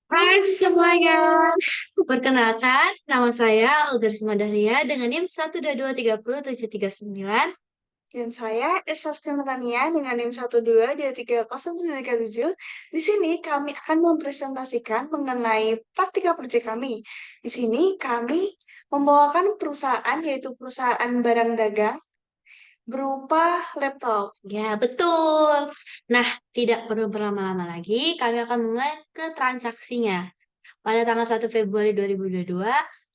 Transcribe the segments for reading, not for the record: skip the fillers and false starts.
Hai semuanya, perkenalkan nama saya Olga Risma Dahlia dengan NIM 122307739. Dan saya Esa Tania dengan NIM 122230737. Di sini kami akan mempresentasikan mengenai praktika proyek kami. Di sini kami membawakan perusahaan, yaitu perusahaan barang dagang berupa laptop. Ya, betul. Nah, tidak perlu berlama-lama lagi, kami akan mulai ke transaksinya. Pada tanggal 1 Februari 2022,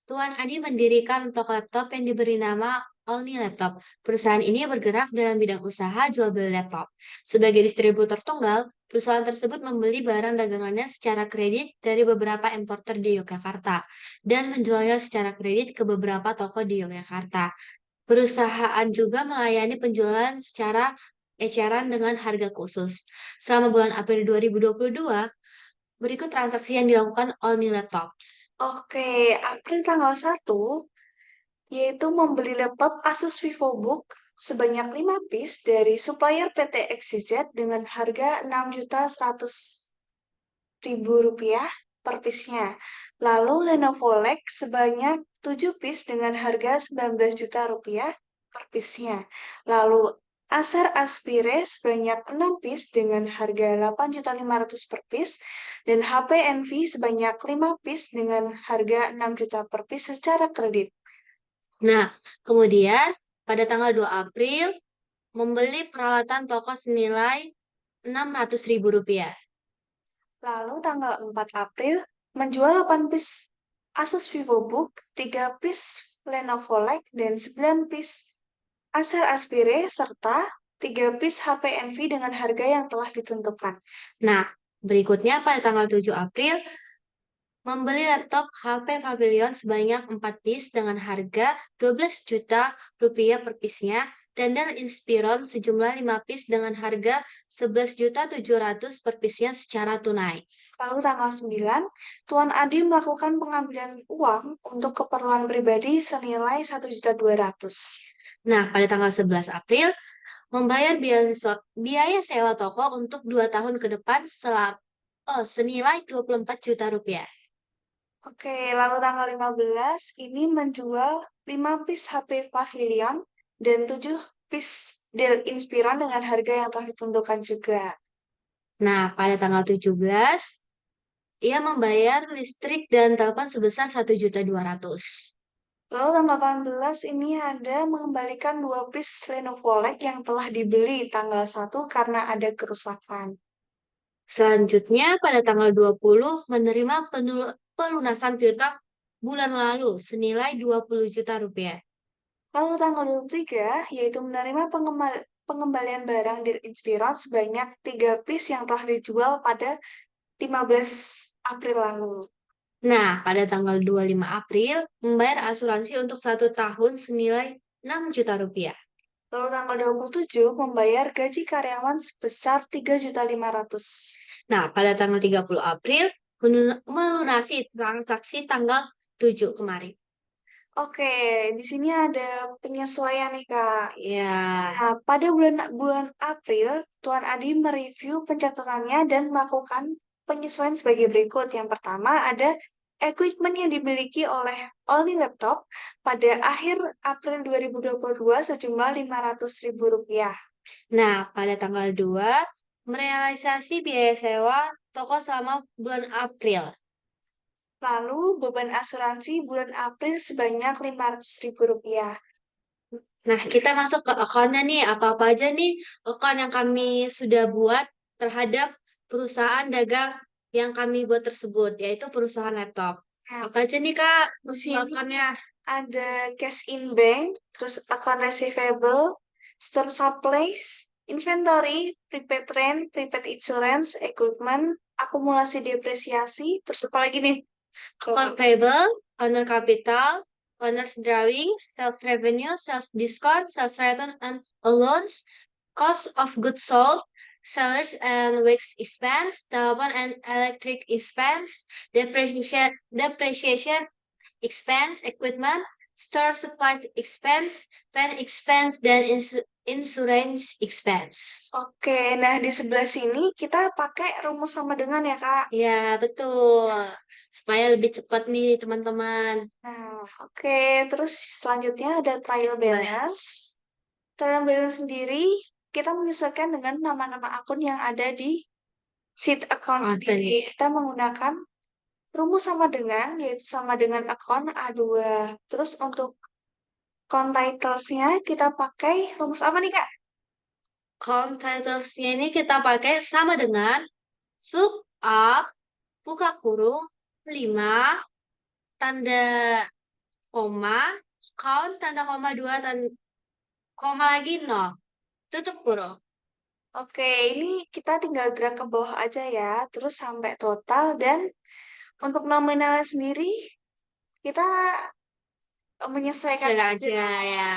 Tuan Adi mendirikan toko laptop yang diberi nama Olni Laptop. Perusahaan ini bergerak dalam bidang usaha jual beli laptop. Sebagai distributor tunggal, perusahaan tersebut membeli barang dagangannya secara kredit dari beberapa importer di Yogyakarta dan menjualnya secara kredit ke beberapa toko di Yogyakarta. Perusahaan juga melayani penjualan secara eceran dengan harga khusus. Selama bulan April 2022, berikut transaksi yang dilakukan Olni Laptop. Oke, April tanggal 1, yaitu membeli laptop Asus VivoBook sebanyak 5 piece dari supplier PT XYZ dengan harga 6.100.000 rupiah per piece-nya. Lalu Lenovo Lex sebanyak 7 piece dengan harga 19 juta rupiah per piece-nya. Lalu Acer Aspire sebanyak 6 piece dengan harga 8.500 per piece dan HP Envy sebanyak 5 piece dengan harga 6 juta per piece secara kredit. Nah, kemudian pada tanggal 2 April membeli peralatan toko senilai 600.000 rupiah. Lalu tanggal 4 April menjual 8 piece Asus VivoBook, 3 piece Lenovo Lex, dan 9 piece Acer Aspire serta 3 piece HP Envy dengan harga yang telah ditentukan. Nah, berikutnya pada tanggal 7 April membeli laptop HP Pavilion sebanyak 4 piece dengan harga 12 juta rupiah per piece-nya dan Dell Inspiron sejumlah 5 piece dengan harga 11.700 per piece-nya secara tunai. Lalu tanggal 9, Tuan Adi melakukan pengambilan uang untuk keperluan pribadi senilai 1.200.000. Nah, pada tanggal 11 April membayar biaya sewa toko untuk 2 tahun ke depan senilai 24 juta rupiah. Oke, lalu tanggal 15 ini menjual 5 piece HP Pavilion dan 7 piece Dell Inspiron dengan harga yang telah ditentukan juga. Nah, pada tanggal 17, ia membayar listrik dan telepon sebesar 1.200.000. Lalu tanggal 18 ini ada mengembalikan 2 piece Lenovo Lex yang telah dibeli tanggal 1 karena ada kerusakan. Selanjutnya, pada tanggal 20, menerima pelunasan piutang bulan lalu senilai 20 juta rupiah. Lalu tanggal 23 yaitu menerima pengembalian barang dari Inspiron sebanyak 3 piece yang telah dijual pada 15 April lalu. Nah, pada tanggal 25 April, membayar asuransi untuk 1 tahun senilai 6 juta rupiah. Lalu tanggal 27 membayar gaji karyawan sebesar 3.500.000. Nah, pada tanggal 30 April, melunasi transaksi tanggal 7 kemarin. Oke, di sini ada penyesuaian nih Kak. Ya, Nah, pada bulan bulan April, Tuan Adi mereview pencatatannya dan melakukan penyesuaian sebagai berikut. Yang pertama ada equipment yang dimiliki oleh Only Laptop pada akhir April 2022 sejumlah 500.000 rupiah. nah pada tanggal 2, merealisasi biaya sewa toko selama bulan April. Lalu beban asuransi bulan April sebanyak 500.000 rupiah. Nah, kita masuk ke akunnya nih, apa-apa aja nih akun yang kami sudah buat terhadap perusahaan dagang yang kami buat tersebut, yaitu perusahaan laptop. Nah, Apa aja nih, Kak, di untuk sini akunnya? ada cash in bank, terus account receivable, store supplies, inventory, prepaid rent, prepaid insurance, equipment, akumulasi depresiasi, terus apa lagi nih? Account payable, owner capital, owner's drawing, sales revenue, sales discount, sales return and allowance, cost of goods sold, sellers and wage expense, telephone and electric expense, depreciation expense, equipment, store supplies expense, rent expense, dan insurance expense. Oke, nah di sebelah sini kita pakai rumus sama dengan ya, Kak. Ya, betul. Supaya lebih cepat nih, teman-teman. Nah, oke. Terus selanjutnya ada trial balance. Trial balance sendiri kita menyesuaikan dengan nama-nama akun yang ada di sheet account Oh, tadi. sendiri. Kita menggunakan rumus sama dengan, yaitu sama dengan akun A2. Terus untuk account titles-nya kita pakai rumus apa nih, Kak? Count titles-nya ini kita pakai sama dengan lookup, buka kurung, 5, tanda koma, count, tanda koma 2, tanda koma lagi 0. Tutup kurung. Oke, ini kita tinggal drag ke bawah aja ya, terus sampai total. Dan untuk nominalnya sendiri, kita menyesuaikan Sudah aja. aja ya.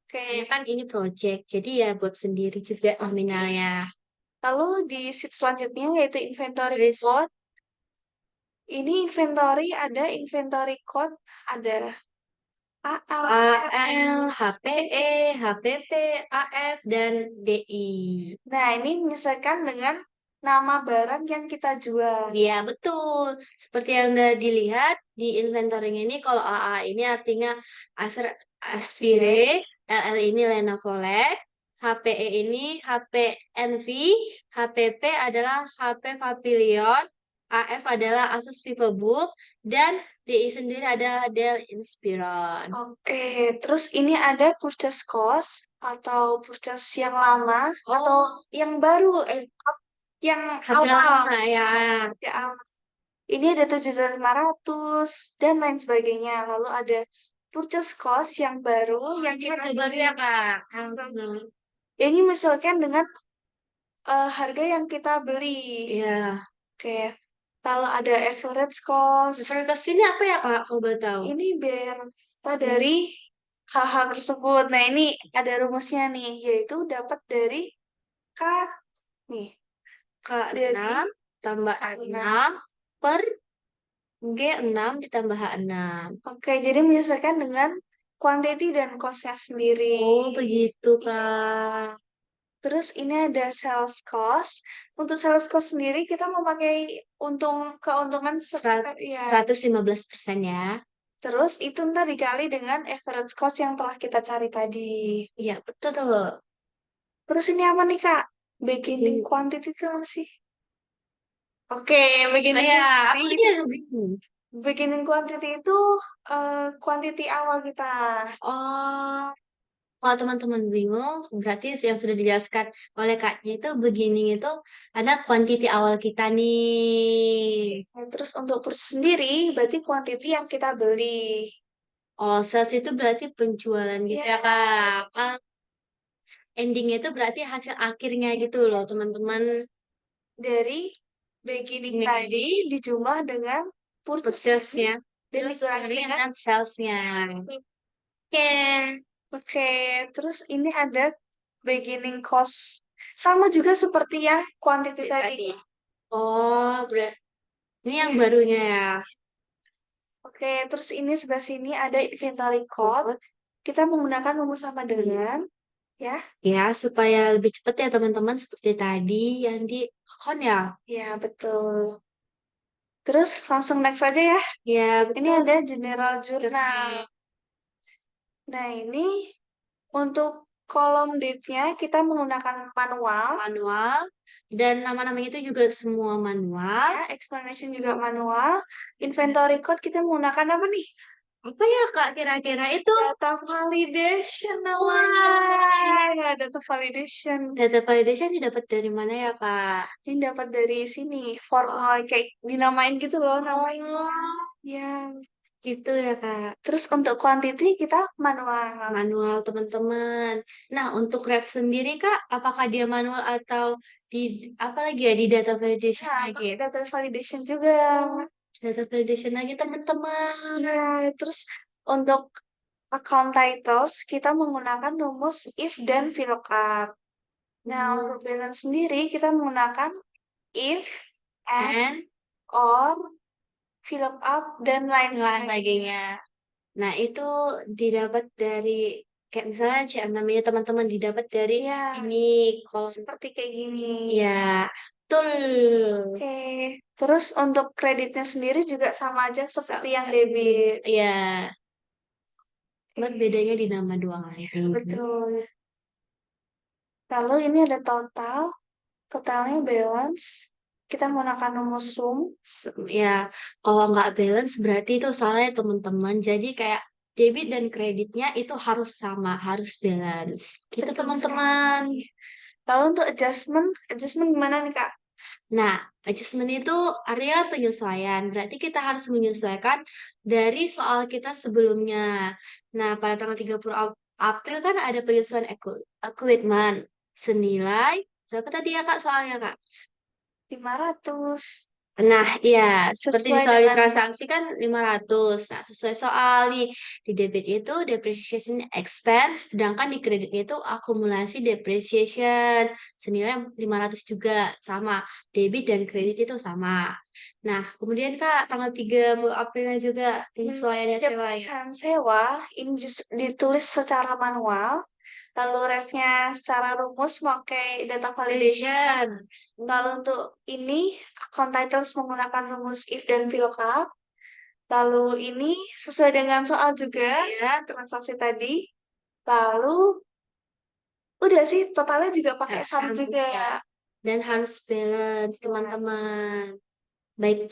Karena Oke, kan ini project, jadi ya buat sendiri juga nominalnya. lalu di sheet selanjutnya yaitu inventory Terus code. Ini inventory ada inventory code, ada AL, AL, HPE, HPP, AF, dan DI. Nah, ini menyesuaikan dengan nama barang yang kita jual. Iya, betul. Seperti yang udah dilihat di inventory ini, kalau AA ini artinya Acer Aspire, LL ini Lenovolec, HPE ini HP Envy, HPP adalah HP Pavilion, AF adalah Asus VivoBook, dan DI sendiri adalah Dell Inspiron. Oke, terus ini ada purchase cost atau purchase yang lama atau Oh, yang baru, yang harga awal. lama ya. Ya, ini ada 7.500 dan lain sebagainya. Lalu ada purchase cost yang baru yang Ini kita harga baru ya, Kak. ini misalkan dengan harga yang kita beli. Iya. Oke, kalau ada average cost, Referensi ini apa ya, Kak? Kalau boleh tahu. ini biaya kita dari hal-hal tersebut. Nah, ini ada rumusnya nih, yaitu dapat dari K nih, dari K6 tambah K6. 6 per G6 ditambah H6. Oke, jadi menyesuaikan dengan quantity dan cost-nya sendiri. Oh, begitu, Iya. Kak. Terus ini ada sales cost. Untuk sales cost sendiri kita memakai keuntungan ya. 115% ya. Terus itu ntar dikali dengan average cost yang telah kita cari tadi. Iya, betul tuh. Terus ini apa nih, Kak? Beginning Bikin. quantity itu apa sih? Oke, beginning Ya, aku quantity. ini agak bingung. Beginning quantity itu quantity awal kita. Oh, kalau teman-teman bingung, berarti yang sudah dijelaskan oleh Kaknya itu beginning itu ada kuantiti awal kita nih. Nah, terus untuk purchase sendiri berarti quantity yang kita beli. Oh, sales itu berarti penjualan gitu Ya, ya, Kak. Endingnya itu berarti hasil akhirnya gitu loh, teman-teman. dari beginning Ini tadi dijumlah dengan purchase purchase-nya, dan terus dikurangi kali dengan dengan sales-nya. Oke. oke, terus ini ada beginning cost. Sama juga seperti yang quantity tadi. Tadi. Oh, berarti ini yang Ya, barunya ya. oke, terus ini sebelah sini ada inventory code. Kita menggunakan rumus sama Hmm. dengan, ya, Ya, supaya lebih cepat ya teman-teman seperti tadi yang di akun ya. ya betul. Terus langsung next aja ya. Ya, Ini betul. ada general journal. Nah, ini untuk kolom date-nya kita menggunakan manual. Manual dan nama-namanya itu juga semua manual. Ya, explanation juga manual. Inventory code kita menggunakan apa nih? Apa ya, Kak, kira-kira itu? Data validation namanya. Wah, Ya, data validation. data validation didapat dari mana ya, Kak? Ini dapat dari sini, formal kayak dinamain gitu loh namanya. Oh, Ya, gitu ya, Kak. terus untuk quantity kita manual. Manual, teman-teman. Nah, untuk ref sendiri, Kak, apakah dia manual atau di apa lagi ya di data validation Ya, lagi? pakai data validation juga. Data validation lagi, teman-teman. Nah, terus untuk account titles kita menggunakan rumus if dan VLOOKUP. Nah, untuk balance sendiri kita menggunakan if, and, And or, VLOOKUP, dan lain lain sebagainya. sebagainya. Nah, itu didapat dari Kayak misalnya CM6 ini teman-teman didapat dari Iya, ini. Kalau seperti kayak gini. ya, betul. Oke. Terus untuk kreditnya sendiri juga sama aja seperti yang debit. Ya, cuman Oke. bedanya di nama doang aja. Betul. Lalu ini ada total. Totalnya balance. Kita menggunakan rumus sum. Ya, kalau nggak balance berarti itu salah ya teman-teman. Jadi kayak debit dan kreditnya itu harus sama, harus balance. Gitu Betul teman-teman. sekali. Lalu untuk adjustment, adjustment gimana nih Kak? Nah, adjustment itu artinya penyesuaian. Berarti kita harus menyesuaikan dari soal kita sebelumnya. Nah, pada tanggal 30 April kan ada penyesuaian equipment senilai berapa tadi ya Kak soalnya Kak? 500. Nah, iya, seperti di Sesuai soal di dengan transaksi kan 500. Nah, sesuai soal nih, di debit itu depreciation expense, sedangkan di kredit itu akumulasi depreciation senilai 500 juga sama. Debit dan kredit itu sama. Nah, kemudian Kak, tanggal 30 Aprilnya juga penyesuaiannya sewa ya. pesan sewa ini ditulis secara manual, lalu refnya secara rumus pakai data validation. Validation. Lalu untuk ini account titles menggunakan rumus if dan VLOOKUP. Lalu ini sesuai dengan soal juga Ya, transaksi tadi. Lalu udah sih totalnya juga pakai sum juga. ya. Dan harus balance teman-teman. Baik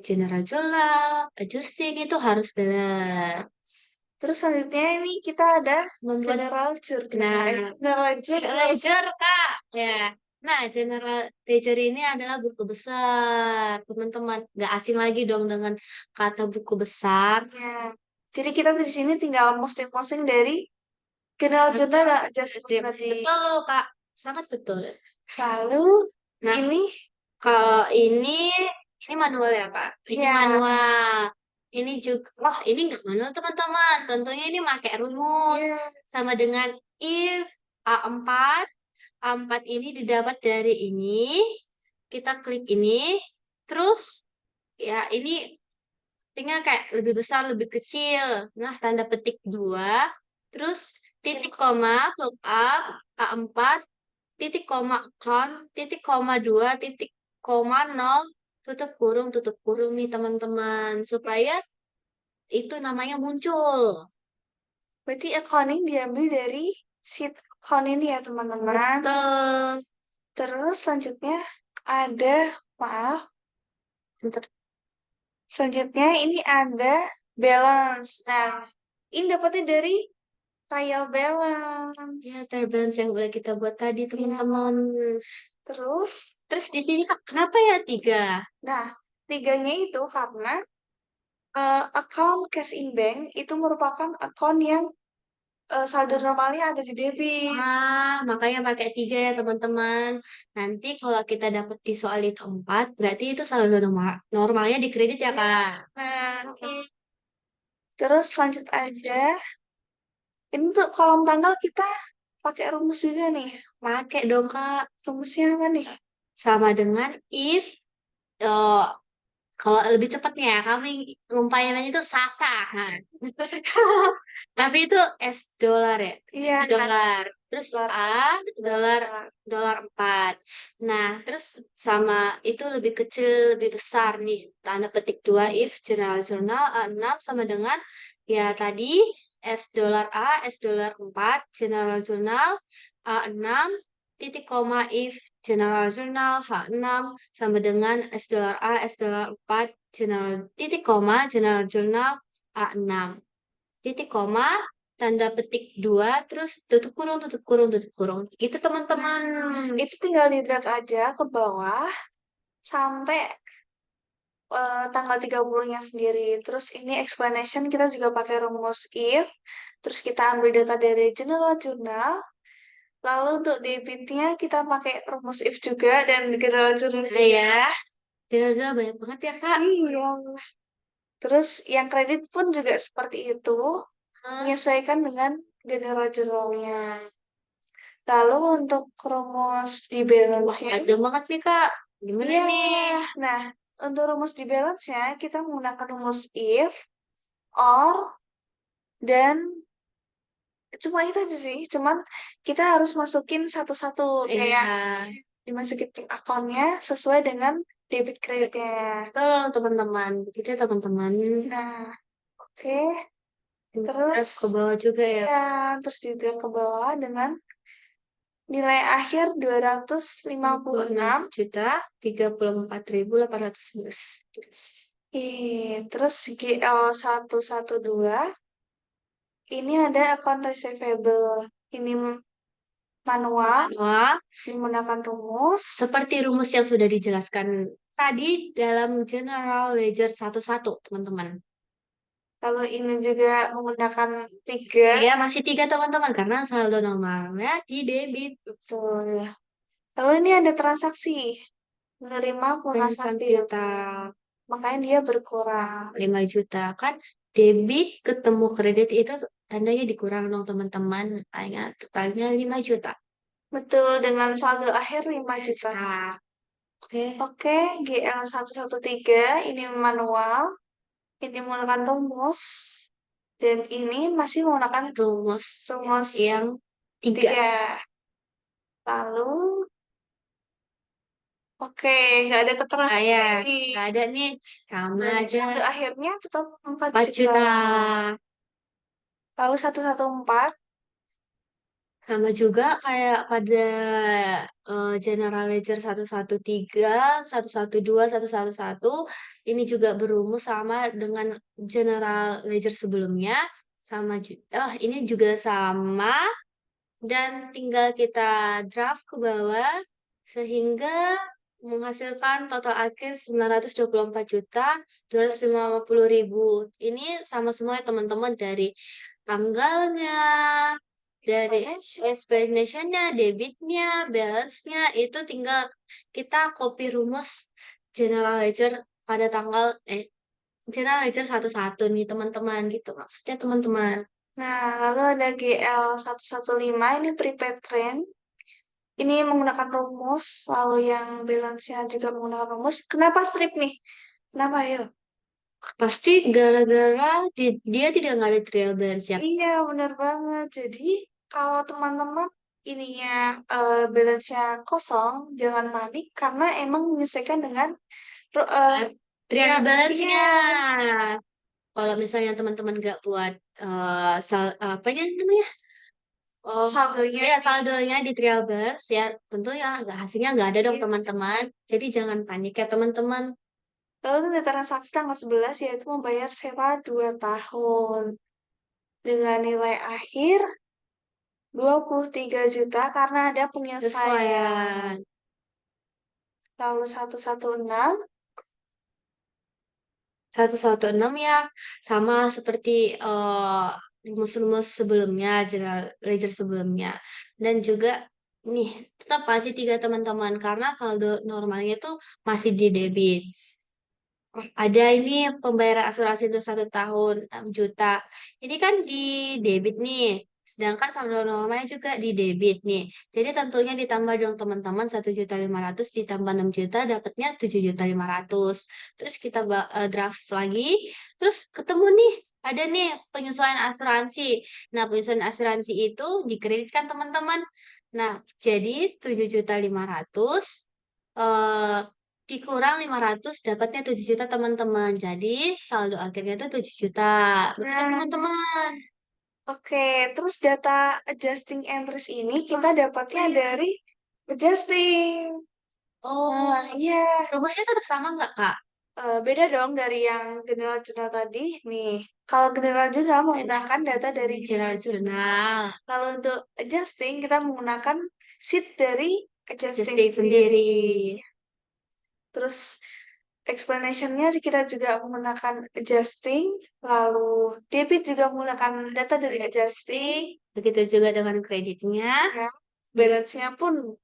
general journal, adjusting itu harus balance. Terus selanjutnya ini kita ada Membuat general journal. nah, General journal. ledger Kak. Ya. Nah, general ledger ini adalah buku besar. Teman-teman, nggak asing lagi dong dengan kata buku besar. Ya. Jadi kita di sini tinggal posting-posting dari general journal dan adjustment tadi. Betul, Kak. Sangat betul. Lalu Nah, ini kalau ini manual ya, Kak. Ini ya, manual. Ini juga, wah ini nggak manual teman-teman. Tentunya ini pakai rumus. ya, Sama dengan if A4. A4 ini didapat dari ini. Kita klik ini. Terus, ya ini tinggal kayak lebih besar, lebih kecil. Nah, tanda petik 2. Terus, titik koma, lookup, A4, titik koma count, titik koma 2, titik koma 0, tutup kurung nih teman-teman. Supaya itu namanya muncul. berarti accounting diambil dari sheet account ini ya teman-teman. Betul. Terus selanjutnya ada, maaf, Bentar. selanjutnya ini ada balance. Nah, ini dapatnya dari trial balance. Ya, terbalance yang udah kita buat tadi, Ya, teman-teman. terus, Terus di sini, Kak, kenapa ya 3? nah, tiganya itu karena account cash in bank itu merupakan account yang saldo normalnya ada di debit. Makanya pakai 3 ya, teman-teman. Nanti kalau kita dapat di soal itu 4, berarti itu saldo normalnya di kredit ya, Kak? Nah, terus lanjut aja. Ini tuh kolom tanggal kita pakai rumus juga nih. Pakai dong, Kak. Rumusnya apa nih? Sama dengan if, eh, kalau lebih cepatnya ya, kami ngumpainannya itu sasa. Nah. Tapi itu S dolar ya, Iya, dolar. Terus dolar. A dolar dolar 4. Nah, terus sama itu lebih kecil, lebih besar nih. Tanda petik 2 if general journal A6 sama dengan ya tadi S dolar A, S dolar 4, general journal A6 titik koma if general journal H6 sama dengan S dolar A, S dolar 4, general titik koma general journal A6 titik koma tanda petik 2 terus tutup kurung tutup kurung tutup kurung gitu teman-teman. Itu tinggal di drag aja ke bawah sampai tanggal 30-nya sendiri. Terus ini explanation kita juga pakai rumus if. Terus kita ambil data dari general journal. Lalu untuk debitnya kita pakai rumus if juga dan general journal Nah juga. ya, jelas-jelas banyak banget ya Kak. Iya. Terus yang kredit pun juga seperti itu, Hah? menyesuaikan dengan general journalnya. Lalu untuk rumus di Wah, balance-nya, panjang banget nih Kak. Gimana iya. nih? Nah, untuk rumus di balance-nya kita menggunakan rumus if, or, dan cuma itu aja sih, cuman kita harus masukin satu-satu kayak Iya, dimasukin ke akunnya sesuai dengan debit kreditnya. betul teman-teman. Begitu teman-teman. Nah, oke. Terus Terus ke bawah juga ya. ya, terus juga ke bawah dengan nilai akhir 26.034.811. Terus GL112 ini ada account receivable. Ini manual Wah, menggunakan rumus. seperti rumus yang sudah dijelaskan tadi dalam General Ledger 11, teman-teman. Lalu ini juga menggunakan 3. Iya, masih tiga teman-teman karena saldo normalnya di debit. Betul. Lalu ini ada transaksi menerima pelunasan 9 juta, piutang. Makanya dia berkurang. 5 juta. Kan debit ketemu kredit itu tandanya dikurang dong teman-teman. Makanya totalnya 5 juta. Betul, dengan saldo akhir 5 juta. Nah, oke. Oke, GL113 ini manual, ini menggunakan rumus, dan ini masih menggunakan Rumus rumus yang tiga. 3. Lalu, oke, nggak ada Ah ya, ketransaksi. nggak ada nih. Sama Berarti aja saldo akhirnya tetap 4 4 juta. juta. Lalu 114, Sama juga kayak pada General Ledger 113, 112, 111. Ini juga berumus sama dengan General Ledger sebelumnya. Ini juga sama dan tinggal kita draft ke bawah sehingga menghasilkan total akhir 924.250.000. Ini sama semua ya teman-teman, dari tanggalnya, dari explanationnya, debitnya, balance-nya, itu tinggal kita copy rumus General Ledger pada tanggal General Ledger 11 nih teman-teman, gitu maksudnya teman-teman. nah lalu ada GL115, ini prepaid train. Ini menggunakan rumus, lalu yang balance-nya juga menggunakan rumus. Kenapa strip nih? Kenapa ya? Pasti gara-gara dia tidak nggak ada trial balance ya. Iya, benar banget. Jadi, kalau teman-teman ininya balance-nya kosong, jangan panik karena emang menyesuaikan dengan Eh, Trial ya, balance-nya. iya, Kalau misalnya teman-teman nggak buat apa ya namanya? Oh, saldonya ya di saldonya di trial balance ya, tentu ya nggak, hasilnya nggak ada dong iya. teman-teman. Jadi jangan panik ya teman-teman. Lalu ada transaksi tanggal 11 yaitu membayar sewa 2 tahun dengan nilai akhir 23 juta karena ada penyelesaian. Sesuaian Lalu 116. 116 ya, sama seperti rumus-rumus sebelumnya, general ledger sebelumnya. Dan juga nih tetap masih tiga teman-teman karena saldo normalnya itu masih di debit. Ada ini pembayaran asuransi untuk 1 tahun 6 juta. Ini kan di debit nih. Sedangkan saldo normalnya juga di debit nih. Jadi tentunya ditambah dong teman-teman, 1.500.000 ditambah 6 juta dapatnya 7.500.000. Terus kita draft lagi. Terus ketemu nih ada nih penyesuaian asuransi. Nah, penyesuaian asuransi itu dikreditkan teman-teman. Nah, jadi 7.500.000 eh dikurang 500 dapatnya 7 juta teman-teman. Jadi saldo akhirnya itu 7 juta. Betul kan, Nah, teman-teman? oke, terus data adjusting entries ini kita dapatnya dari adjusting. Oh, Nah, iya, rumusnya tetap sama nggak, Kak? beda dong dari yang general journal tadi. Nih, kalau general journal menggunakan data dari General general journal. Journal. Lalu untuk adjusting kita menggunakan sheet dari adjusting Adjusting sendiri. sendiri. Terus explanation-nya kita juga menggunakan adjusting, lalu debit juga menggunakan data dari adjusting. Begitu juga dengan kreditnya. Ya, balance-nya pun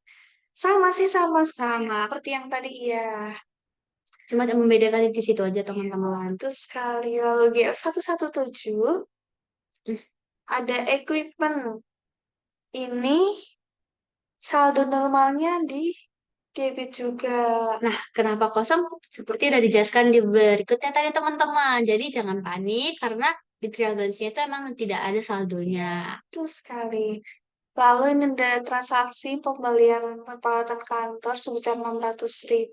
sama sih, sama Sama. seperti yang tadi ya. Cuma yang membedakan di situ aja, Iya, teman-teman. betul sekali. Lalu GL117 ada equipment. Ini saldo normalnya di debit juga. Nah, kenapa kosong? Seperti udah dijelaskan di berikutnya tadi, teman-teman. Jadi jangan panik karena di trial balance-nya itu emang tidak ada saldonya. Betul sekali. Lalu ini ada transaksi pembelian peralatan kantor sebesar 600.000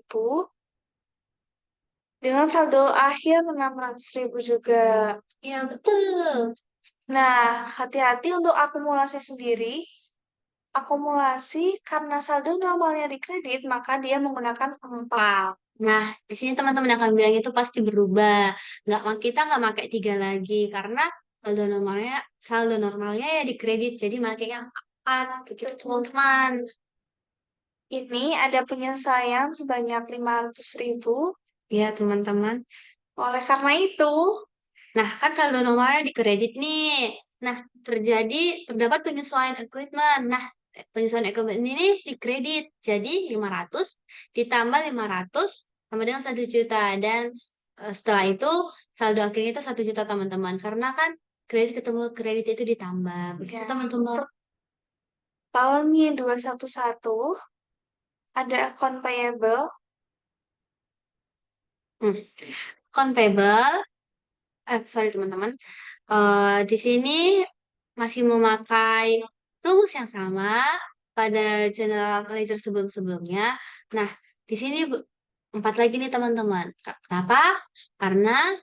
dengan saldo akhir 600.000 juga. Ya, betul. Nah, hati-hati untuk akumulasi sendiri. Akumulasi karena saldo normalnya di kredit, maka dia menggunakan 4. Nah, di sini teman-teman akan bilang itu pasti berubah. Kita nggak pakai 3 lagi karena saldo normalnya ya di kredit, jadi pakai yang 4 begitu teman-teman. Ini ada penyelesaian sebanyak 500.000. Ya teman-teman. Oleh karena itu, Nah, kan saldo normalnya di kredit nih. Nah, terdapat penyesuaian equipment. Nah, penyesuaian equipment ini di kredit. Jadi 500 ditambah 500 sama dengan 1 juta. Dan setelah itu saldo akhirnya itu 1 juta teman-teman. Karena kan kredit ketemu kredit itu ditambah. Begitu ya, teman-teman. tahunnya 211 ada account payable. Hmm. Account payable. Sorry teman-teman. Di sini masih memakai rumus yang sama pada general ledger sebelum-sebelumnya. Nah, di sini 4 lagi nih teman-teman. Kenapa? Karena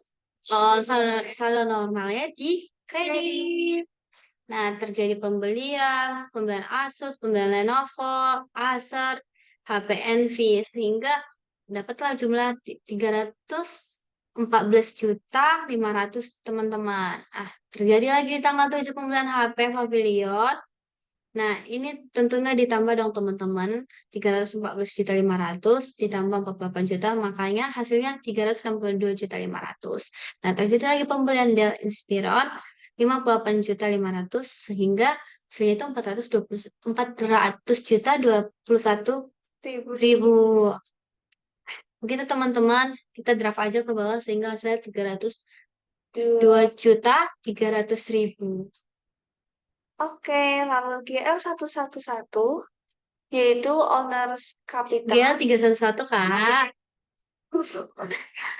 saldo normalnya di kredit. Nah, terjadi pembelian Asus, pembelian Lenovo, Acer, HP Envy, sehingga dapatlah jumlah 314.500 teman-teman. Terjadi lagi di tanggal 7 pembelian HP Pavilion. Nah, ini tentunya ditambah dong teman-teman. 314.500 ditambah 48 juta, makanya hasilnya 362.500. Nah, terjadi lagi pembelian Dell Inspiron 58.500 sehingga hasilnya itu 400 juta 21 ribu. Begitu teman-teman, kita draft aja ke bawah sehingga hasilnya 302.300.000. Oke, lalu GL111 yaitu owners capital. GL311 Kak.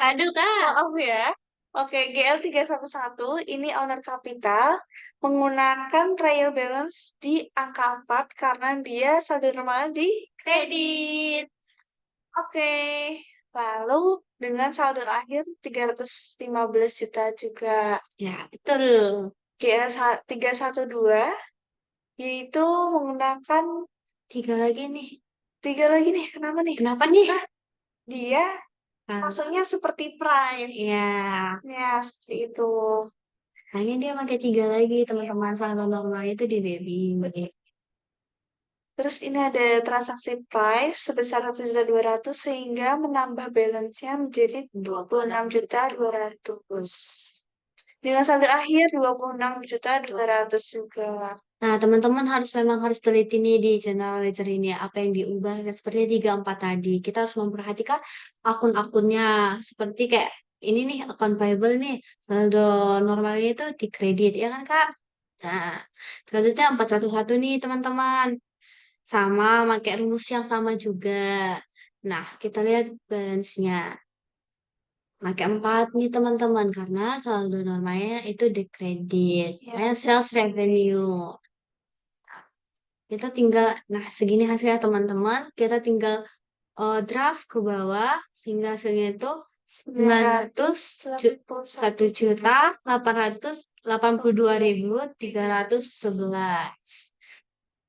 Aduh Kak. Maaf ya. Oke, GL311 ini owner capital menggunakan trial balance di angka 4 karena dia saldo normal di Kredit. Oke. Lalu dengan saldo akhir 315 juta juga. Ya, betul. GL312 yaitu menggunakan 3 lagi nih. 3 lagi nih. Kenapa nih? Kenapa nih? Dia Nah, masuknya seperti prime. ya, Ya, seperti itu. hanya dia pakai 3 lagi teman-teman saldo normalnya itu di baby. Terus ini ada transaksi price sebesar 1.200.000 sehingga menambah balance-nya menjadi 26.200.000. Dengan saldo akhir 26.200.000 juga. Nah, teman-teman memang harus teliti nih di general ledger ini apa yang diubah seperti 34 tadi. Kita harus memperhatikan akun-akunnya seperti kayak ini nih akun payable nih saldo normalnya itu di kredit ya kan Kak? Nah, selanjutnya 411 nih teman-teman. Sama pakai rumus yang sama juga. Nah, kita lihat balance-nya. Pakai 4 nih teman-teman karena saldo normalnya itu di kredit. Ya, Sales revenue. Kita tinggal, nah segini hasilnya teman-teman. Kita tinggal draft ke bawah sehingga hasilnya itu 901.882.311.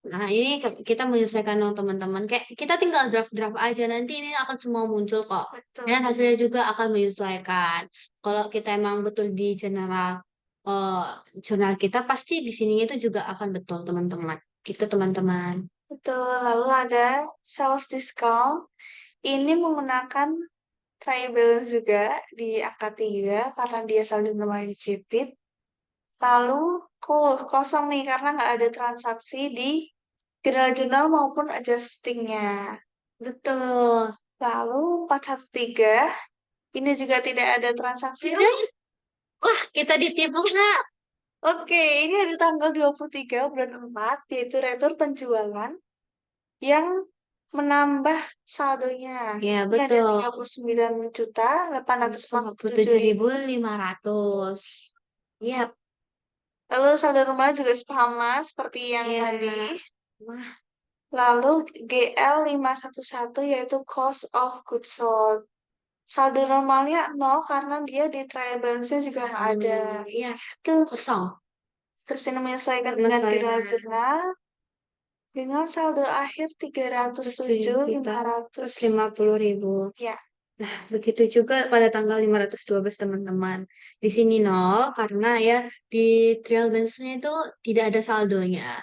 Nah, ini kita menyesuaikan dong teman-teman. Kayak kita tinggal draft-draft aja nanti ini akan semua muncul kok. betul. Dan hasilnya juga akan menyesuaikan. Kalau kita emang betul di eh, jurnal kita pasti di sininya itu juga akan betul teman-teman. Gitu teman-teman. Betul. Lalu ada sales discount. Ini menggunakan trial balance juga di angka 3 karena dia saldo normal dijepit. Lalu kosong nih karena nggak ada transaksi di general journal maupun adjustingnya. Betul. Lalu 413 ini juga tidak ada transaksi. Wah, kita ditipu Kak. Oke, ini ada tanggal 23 bulan 4 yaitu retur penjualan yang menambah saldonya. Ya, Ini ada betul. 39.847.000. 7.500. Iya, Lalu saldo normal juga sama seperti yang iya. tadi. Wah, Lalu GL511 yaitu cost of goods sold. Saldo normalnya nol karena dia di trial balance-nya juga nggak ada. iya, Itu kosong. terus ini menyesuaikan dengan Masalahnya general jurnal dengan saldo akhir terus 7.450.000. 307.500. Ya, Nah, begitu juga pada tanggal 512 teman-teman. Di sini nol karena ya di trial balance-nya itu tidak ada saldonya.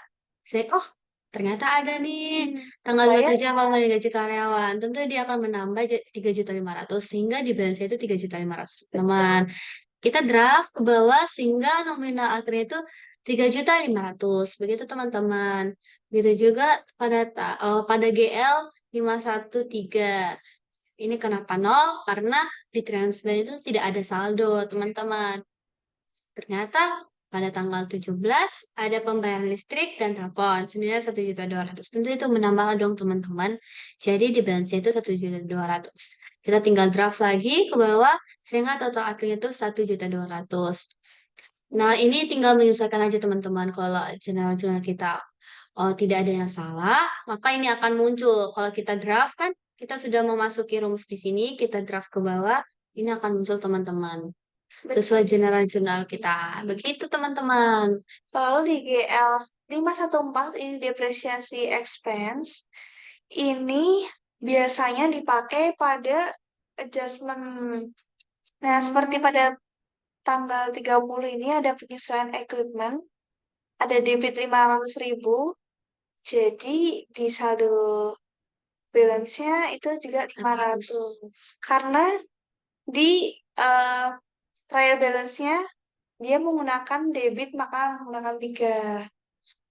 Oh, ternyata ada nih. Tanggal bayar 27 apa mau gaji karyawan. Tentu dia akan menambah 3.500.000 sehingga di balance itu 3.500.000. Teman, kita draft ke bawah sehingga nominal akhirnya itu 3.500.000. Begitu teman-teman. Begitu juga pada GL 513. Ini kenapa nol? Karena di Transbank itu tidak ada saldo, teman-teman. Ternyata pada tanggal 17 ada pembayaran listrik dan telepon senilai 1.200.000. Tentu itu menambah dong, teman-teman. Jadi di balance itu 1.200.000. Kita tinggal draft lagi ke bawah sehingga total akhirnya itu 1.200.000. Nah, ini tinggal menyesuaikan aja teman-teman. Kalau channel-channel kita tidak ada yang salah, maka ini akan muncul. Kalau kita draft kan, kita sudah memasuki rumus di sini, kita draft ke bawah, ini akan muncul teman-teman. Sesuai general jurnal kita. Begitu teman-teman. lalu di GL514 ini depresiasi expense. Ini biasanya dipakai pada adjustment. Nah, seperti pada tanggal 30 ini ada penyesuaian equipment, ada debit 500.000, jadi di saldo balance-nya itu juga 500. Karena di eh, trial balance-nya dia menggunakan debit maka menggunakan 3.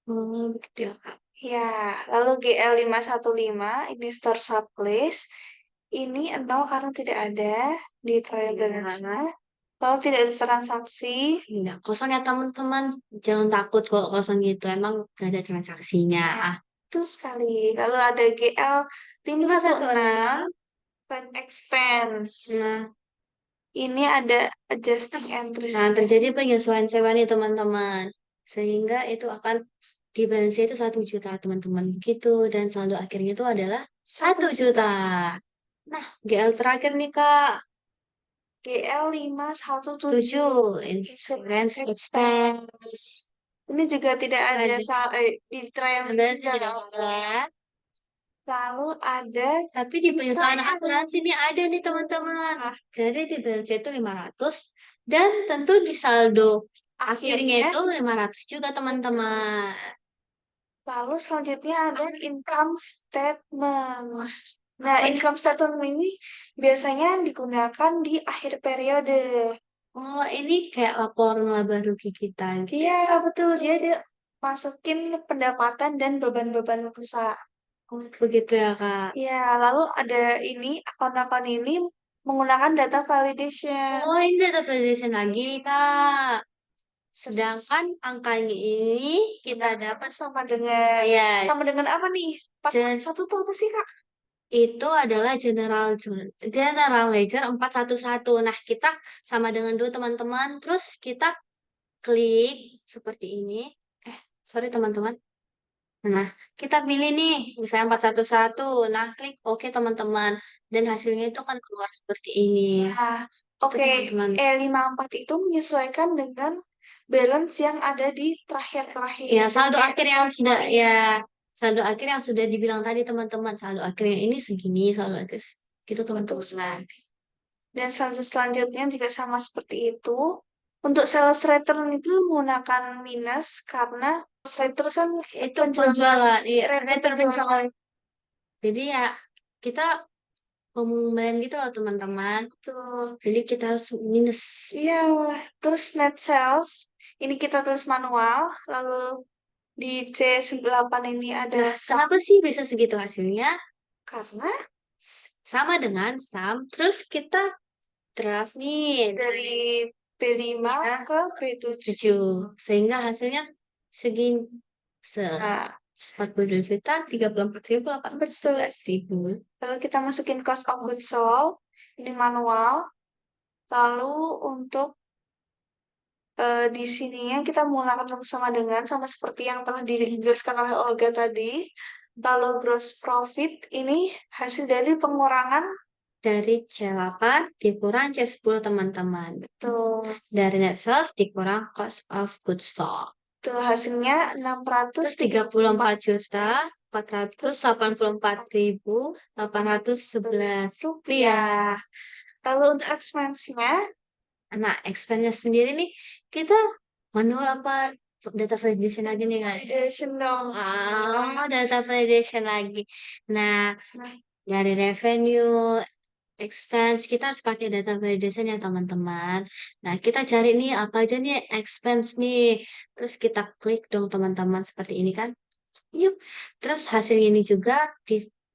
Begitu ya, Kak. Ya, lalu GL515 ini store sublease. Ini nol karena tidak ada di trial balance-nya. Lalu tidak ada transaksi. Enggak, kosong ya teman-teman. Jangan takut kok kosong gitu. Emang gak ada transaksinya. Betul sekali. Lalu ada GL 516 516. rent expense. Nah, Ini ada adjusting entries. Nah, terjadi penyesuaian sewa nih teman-teman. Sehingga itu akan di balance itu 1 juta teman-teman. Gitu. Dan saldo akhirnya itu adalah 1 juta. Nah, GL terakhir nih Kak. GL 517 7. Insurance expense. ini juga tidak ada di trial Ada sih juga. tidak ada. Lalu ada Tapi di penyesuaian asuransi ini ada nih teman-teman. Jadi di balance itu 500. Dan tentu di saldo akhirnya itu 500 juga teman-teman. lalu selanjutnya ada income statement. Nah, income statement ini biasanya digunakan di akhir periode. Oh, ini kayak laporan laba rugi kita gitu. Iya, betul. Dia masukin pendapatan dan beban-beban perusahaan. Oh, begitu ya, Kak. Ya, lalu ada ini, akun-akun ini menggunakan data validation. Oh, ini data validation lagi, Kak. Sedangkan angkanya ini kita dapat ya, Sama dengan apa nih? Satu tuh apa sih, Kak? itu adalah General Ledger 411. Nah, kita sama dengan dua teman-teman. Terus kita klik seperti ini. Sorry teman-teman. Nah, kita pilih nih, misalnya 411. Nah, klik oke teman-teman. Dan hasilnya itu akan keluar seperti ini. Nah, Itu oke, teman-teman. E54 itu menyesuaikan dengan balance yang ada di terakhir-terakhir. Ya, saldo akhir yang sudah saldo akhir yang sudah dibilang tadi teman-teman. Saldo akhirnya ini segini, saldo akhir gitu teman-teman. Nah, Dan selanjutnya juga sama seperti itu. Untuk sales return itu menggunakan minus karena sales return kan itu penjualan, iya, return penjualan. penjualan. Jadi ya kita pembayaran gitu loh teman-teman. Betul. Jadi kita harus minus. Iya, terus net sales ini kita tulis manual, lalu di C8 ini ada Nah, kenapa sih bisa segitu hasilnya? karena Sama dengan sum, terus kita draft nih dari B5 ke B7. 7. Sehingga hasilnya segini. Nah, 42 juta, 34.000, 18.000. lalu kita masukin cost of goods sold, ini manual. Lalu untuk Di sininya kita menggunakan rumus sama dengan sama seperti yang telah dijelaskan oleh Olga tadi. Lalu gross profit ini hasil dari pengurangan Dari C8 dikurang C10 teman-teman. tuh, Dari net sales dikurang cost of goods sold. tuh hasilnya Terus 34.484.811 rupiah. Lalu untuk expense-nya, Nah, expense-nya sendiri nih, kita manual apa data validation lagi nih, Kak? validation dong. Data validation lagi. Nah, Nah, dari revenue, expense, kita harus pakai data validation ya, teman-teman. Nah, kita cari nih apa aja nih expense nih. Terus kita klik dong, teman-teman, seperti ini kan. Yuk. Terus hasil ini juga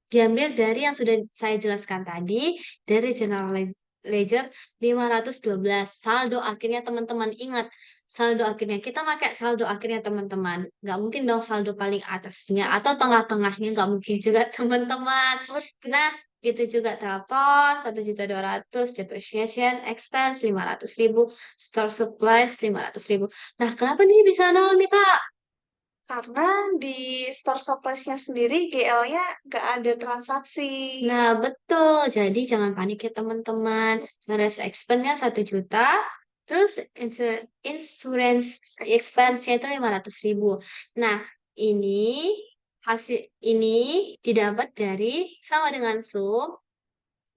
diambil dari yang sudah saya jelaskan tadi, dari General Ledger 512. Saldo akhirnya teman-teman ingat, saldo akhirnya kita pakai saldo akhirnya teman-teman. Nggak mungkin dong saldo paling atasnya atau tengah-tengahnya, nggak mungkin juga teman-teman. Nah, itu juga telepon 1.200.000, depreciation expense 500.000, store supplies 500.000. Nah, kenapa nih bisa nol nih, Kak? karena di store supplies-nya sendiri GL-nya nggak ada transaksi. Nah, betul. Jadi jangan panik ya teman-teman. Ngeres expense-nya 1 juta. Terus insurance expense-nya itu 500.000. Nah, ini hasil ini didapat dari sama dengan sum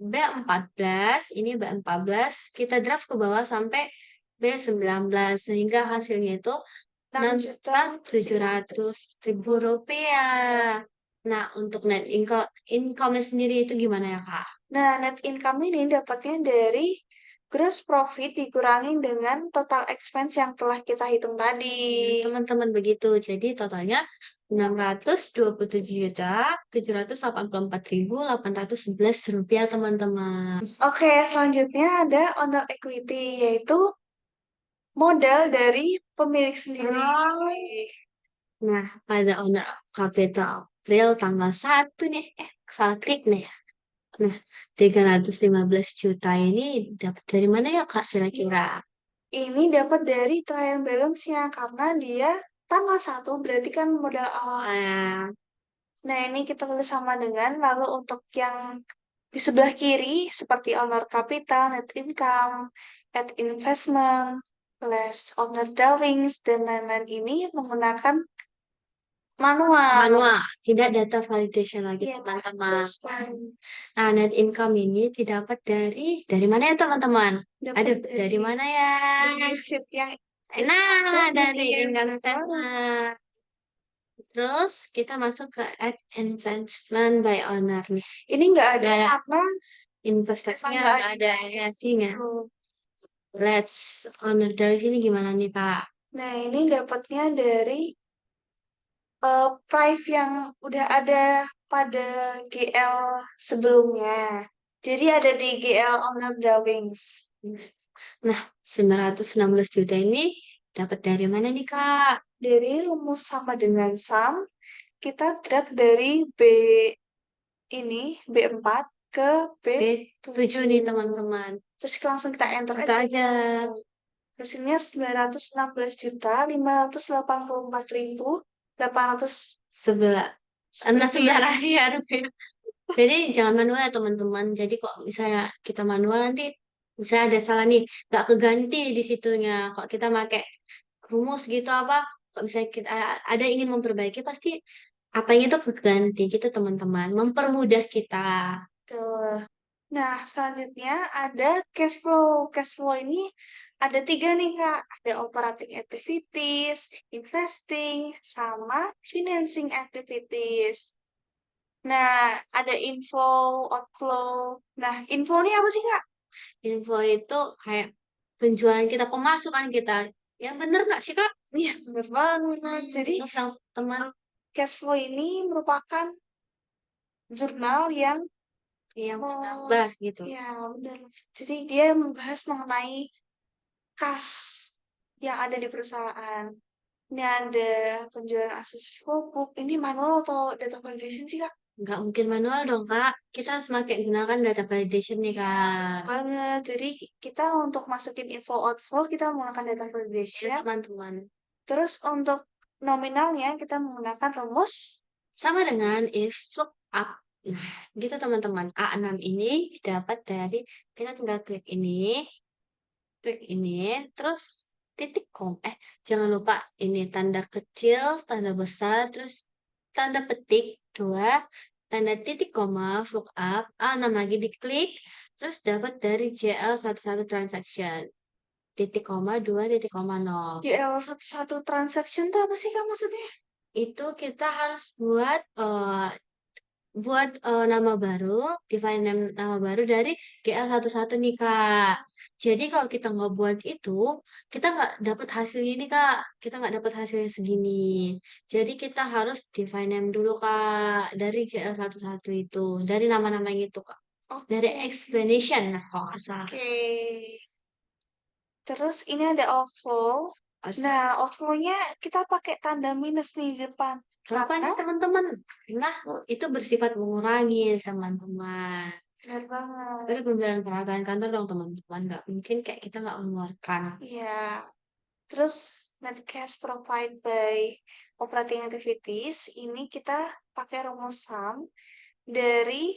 B14. Ini B14. Kita draft ke bawah sampai B19. Sehingga hasilnya itu 6.700.000 rupiah. Nah, untuk net income sendiri itu gimana ya, Kak? Nah, net income ini dapatnya dari gross profit dikurangin dengan total expense yang telah kita hitung tadi. Teman-teman begitu. Jadi totalnya 627.784.811 rupiah, teman-teman. Oke, selanjutnya ada owner equity, yaitu modal dari pemilik sendiri. Nah, pada owner capital April tanggal 1 nih, salah klik nih. Nah, 315 juta ini dapat dari mana ya, Kak, kira-kira? Ini dapat dari trial balance-nya, karena dia tanggal 1 berarti kan modal awal. Ah, Nah, ini kita tulis sama dengan, lalu untuk yang di sebelah kiri, seperti owner capital, net income, at investment, less owner drawings, dan lain-lain ini menggunakan manual. manual, tidak data validation lagi, Iya, teman-teman. betul sekali. Nah, net income ini didapat dari mana ya, teman-teman? Dapat Aduh, dari mana ya? dari sheet yang Nah, dari yang income sekarang. statement. Terus kita masuk ke add investment by owner nih. Ini nggak ada Nggak ada karena investasinya, nggak nggak ada hasilnya. gitu. Let's owner dari sini gimana nih, Kak? Nah, ini dapatnya dari price yang udah ada pada GL sebelumnya. Jadi ada di GL Owner Drawings. Nah, 916 juta ini dapat dari mana nih, Kak? Dari rumus sama dengan sum, kita drag dari B4 ke B7 nih, teman-teman. Terus langsung kita enter Kita aja. Hasilnya 916.584.800 Sebelah, sebelah rupiah. lagi ya, rupiah. Jadi jangan manual ya, teman-teman. Jadi kok misalnya kita manual nanti misalnya ada salah nih, nggak keganti di situnya. Kok kita pakai rumus gitu apa? Kok misalnya kita ada ingin memperbaiki, pasti apanya itu keganti gitu, teman-teman. Mempermudah kita. Tuh. Nah, selanjutnya ada cash flow. Cash flow ini ada 3 nih, Kak. Ada operating activities, investing, sama financing activities. Nah, ada info, outflow. Nah, info ini apa sih, Kak? Info itu kayak penjualan kita, pemasukan kita. Ya bener nggak sih, Kak? Iya, bener banget. Jadi, Bener, teman. cash flow ini merupakan jurnal yang Yang oh, menambah gitu. ya benar. Jadi dia membahas mengenai kas yang ada di perusahaan. Ini ada penjualan akses full book. Ini manual atau data validation sih, Kak? Nggak mungkin manual dong, Kak. Kita harus pakai gunakan data validation nih, Kak. Banget. Jadi kita untuk masukin info outflow kita menggunakan data Ya, validation. teman-teman. Terus untuk nominalnya kita menggunakan rumus Sama dengan if lookup. Nah, gitu teman-teman. A6 ini dapat dari, kita tinggal klik ini, terus titik kom. Jangan lupa ini tanda kecil, tanda besar, terus tanda petik, 2, tanda titik koma, lookup, A6 lagi diklik, terus dapat dari JL11 transaction. Titik koma, 2, titik koma, 0. GL11 transaction itu apa sih Kak maksudnya? Itu kita harus buat nama baru, define nama baru dari GL11 nih Kak. Jadi kalau kita nggak buat itu, kita nggak dapat hasil ini Kak. Kita nggak dapat hasilnya segini. Jadi kita harus define name dulu Kak dari GL11 itu, dari nama-nama itu Kak. Dari Oke. explanation nah kalau nggak salah. Oke. Terus ini ada outflow. Nah, outflow-nya kita pakai tanda minus nih di depan. Kenapa nih teman-teman? Nah, itu bersifat mengurangi teman-teman. Benar banget. Sebenarnya pembelian peralatan kantor dong teman-teman. Nggak mungkin kayak kita nggak mengeluarkan. Iya. Terus net cash provide by operating activities ini kita pakai rumus sum dari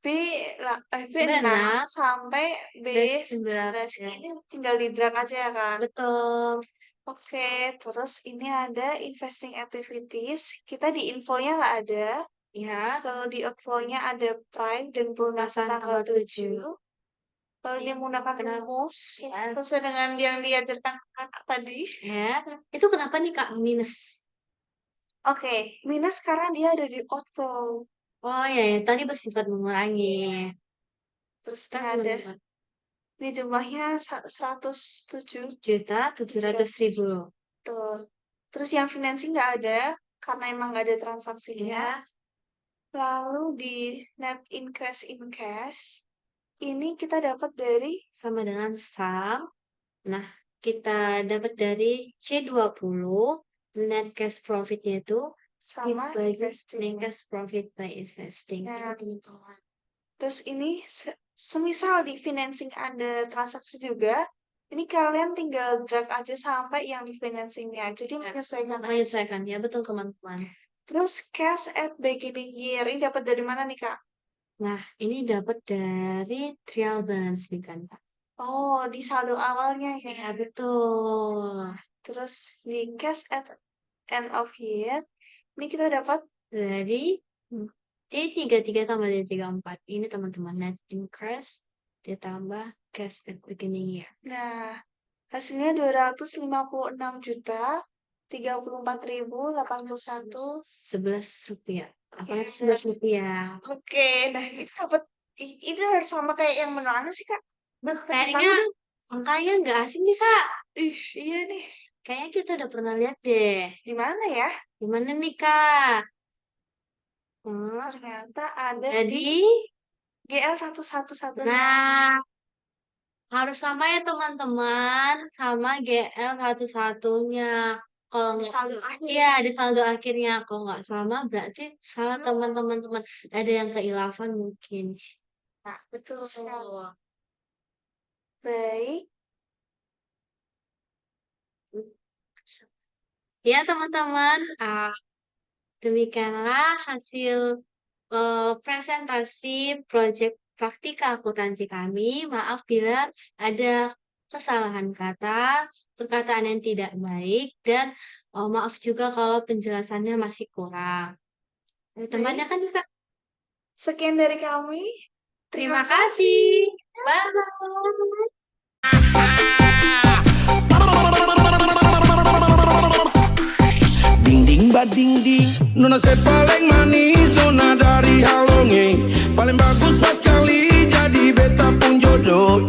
B6 Benar, sampai B19. B19. Ini tinggal di drag aja ya kan? Betul. Oke, terus ini ada investing activities. Kita di infonya nggak ada. Ya, Kalau di outflow-nya ada prime dan pelunasan tanggal 7. Kalau dia menggunakan Kenapa? rumus Ya. sesuai dengan yang diajarkan kakak tadi. Ya, itu kenapa nih Kak minus? Oke, minus karena dia ada di outflow. Oh ya, ya, tadi bersifat mengurangi. Terus ini Kita ada, menambah ini jumlahnya 107 juta 700.000. Betul. Terus yang financing nggak ada, karena emang nggak ada transaksinya. Ya, Lalu di net increase in cash, ini kita dapat dari sama dengan sum. Nah, kita dapat dari C20 net cash profitnya itu sama dibagi investing. net cash profit by investing. Nah, Itu teman-teman. terus ini semisal di financing ada transaksi juga, ini kalian tinggal drag aja sampai yang di financingnya. Jadi menyesuaikan aja. Menyesuaikan ya, betul teman-teman. Terus cash at beginning year, ini dapat dari mana nih Kak? Nah, ini dapat dari trial balance nih kan, Kak. Oh, di saldo awalnya ya. Ya, betul. Terus di cash at end of year, ini kita dapat Dari D33 tambah D34. Ini teman-teman net increase ditambah cash at beginning year. Nah, hasilnya 256 juta 34.081. 11 rupiah. Apalagi Yes. 11 rupiah. Oke, nah itu dapat itu harus sama kayak yang mana sih Kak? Nah, kayaknya angkanya nggak asing nih, Kak. Iya nih. Kayaknya kita udah pernah lihat deh. Di mana ya? Di mana nih, Kak? Ternyata ada Jadi, di GL111. nah, harus sama ya teman-teman, sama GL11-nya. Kalau nggak saldo akhir. iya di saldo akhirnya. Kalau nggak sama berarti salah teman-teman. Ada yang keilafan mungkin. Nah, betul sekali. Baik. Ya teman-teman, demikianlah hasil presentasi proyek praktikal akuntansi kami. Maaf bila ada kesalahan kata, perkataan yang tidak baik, dan maaf juga kalau penjelasannya masih kurang. Temannya kan Kak. Sekian dari kami. Terima kasih. Bye. Ding ding ba ding ding, nona se paling manis, nona dari halonge, paling bagus pas kali jadi beta pun jodoh.